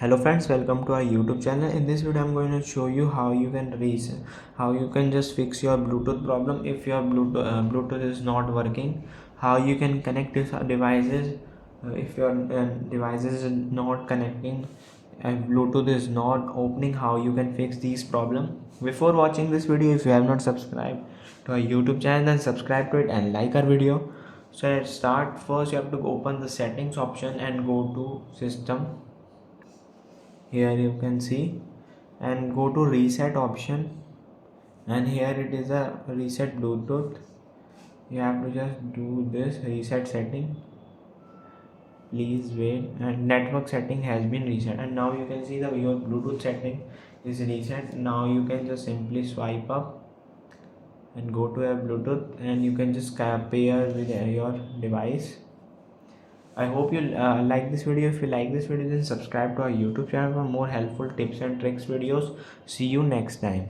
Hello friends, welcome to our YouTube channel. In this video I'm going to show you how you can just fix your Bluetooth problem if your Bluetooth is not working, how you can connect these devices if your devices is not connecting and Bluetooth is not opening, how you can fix these problem. Before watching this video, if you have not subscribed to our YouTube channel, then subscribe to it and like our video. So let's start. First you have to open the settings option and go to system. Here you can see and go to reset option, and here it is a reset Bluetooth. You have to just do this reset setting. Please wait, and network setting has been reset, and now you can see the your Bluetooth setting is reset. Now you can just simply swipe up and go to your Bluetooth, and you can just pair with your device. I hope you like this video. If you like this video, then subscribe to our YouTube channel for more helpful tips and tricks videos. See you next time.